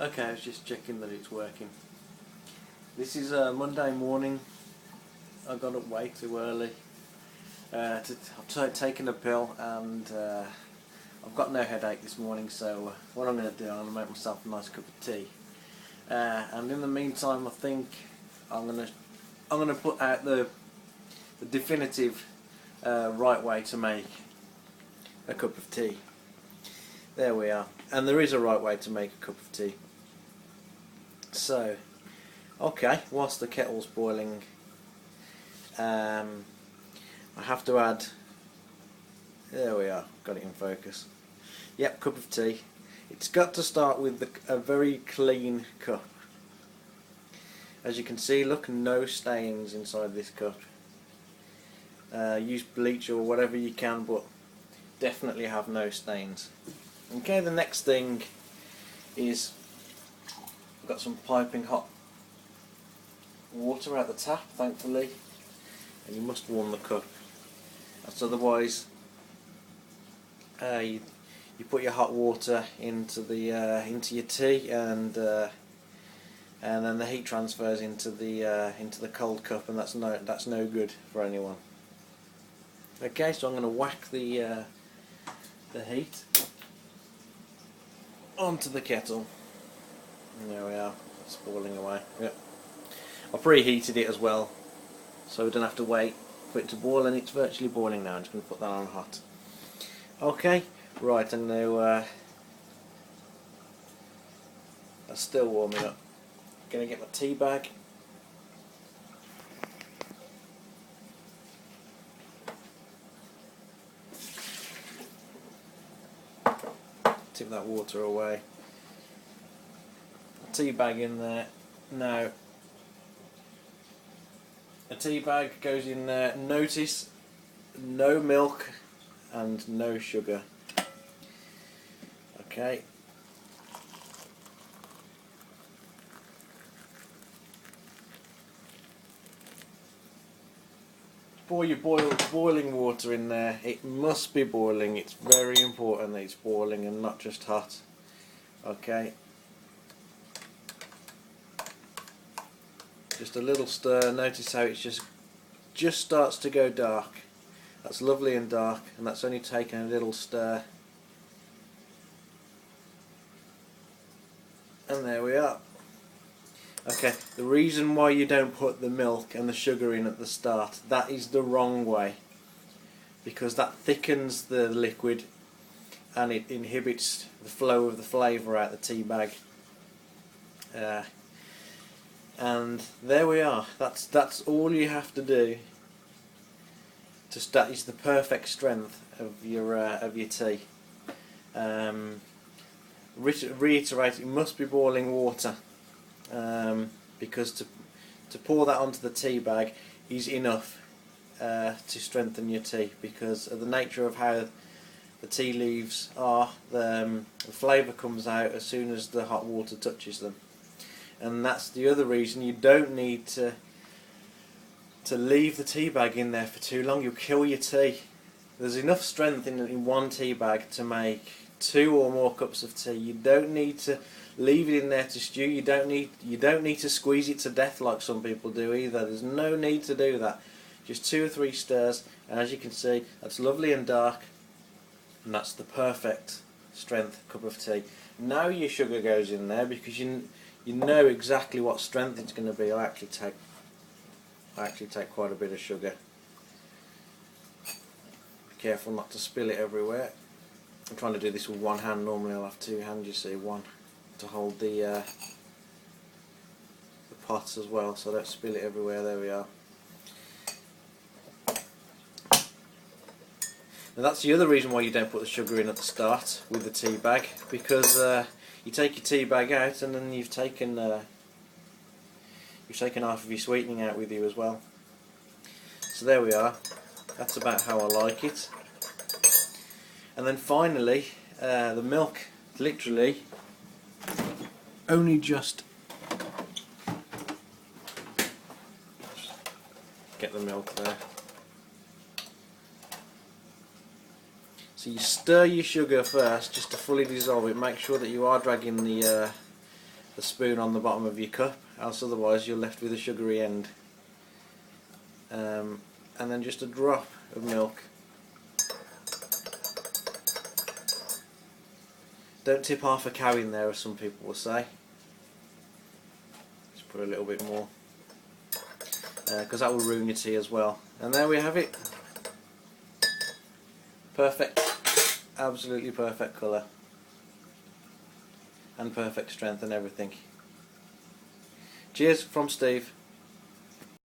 Okay, I was just checking that it's working. This is Monday morning. I got up way too early. I've taken a pill and I've got no headache this morning, so what I'm going to do, I'm going to make myself a nice cup of tea. And in the meantime, I think I'm going to put out the definitive right way to make a cup of tea. There we are. And there is a right way to make a cup of tea. So, okay, whilst the kettle's boiling, I have to add, there we are, got it in focus. Yep, cup of tea. It's got to start with a very clean cup. As you can see, look, no stains inside this cup. Use bleach or whatever you can, but definitely have no stains. Okay, the next thing is I've got some piping hot water out the tap, thankfully, and you must warm the cup, as otherwise you put your hot water into your tea, and then the heat transfers into the cold cup, and that's no good for anyone. Okay, so I'm going to whack the heat onto the kettle. And there we are, it's boiling away. Yep. I preheated it as well, so we don't have to wait for it to boil, and it's virtually boiling now. I'm just going to put that on hot. Okay, right, and now that's still warming up. Going to get my tea bag. Tip that water away. Tea bag in there. Now, a tea bag goes in there. Notice no milk and no sugar. Okay. Pour your boiling water in there. It must be boiling. It's very important that it's boiling and not just hot. Okay. Just a little stir. Notice how it just starts to go dark. That's lovely and dark, and that's only taken a little stir. And there we are. Okay, the reason why you don't put the milk and the sugar in at the start, that is the wrong way, because that thickens the liquid and it inhibits the flow of the flavour out the tea bag. And there we are. That's all you have to do. That is the perfect strength of your tea. Reiterate, it must be boiling water, because to pour that onto the tea bag is enough to strengthen your tea, because of the nature of how the tea leaves are. The flavour comes out as soon as the hot water touches them. And that's the other reason you don't need to leave the tea bag in there for too long. You'll kill your tea. There's enough strength in one tea bag to make 2 or more cups of tea. You don't need to leave it in there to stew. You don't need to squeeze it to death like some people do either. There's no need to do that. Just 2 or 3 stirs, and as you can see, that's lovely and dark, and that's the perfect strength cup of tea. Now your sugar goes in there, because you know exactly what strength it's going to be. I actually take quite a bit of sugar. Be careful not to spill it everywhere. I'm trying to do this with one hand. Normally I'll have 2 hands, you see, one to hold the pots as well, so I don't spill it everywhere. There we are. Now that's the other reason why you don't put the sugar in at the start with the tea bag, because you take your tea bag out and then you've taken half of your sweetening out with you as well. So there we are. That's about how I like it. And then finally, the milk, literally only just get the milk there. So you stir your sugar first just to fully dissolve it. Make sure that you are dragging the the spoon on the bottom of your cup, else otherwise you're left with a sugary end. And then just a drop of milk. Don't tip half a cow in there, as some people will say. Just put a little bit more, because that will ruin your tea as well. And there we have it. Perfect, absolutely perfect colour, and perfect strength and everything. Cheers from Steve.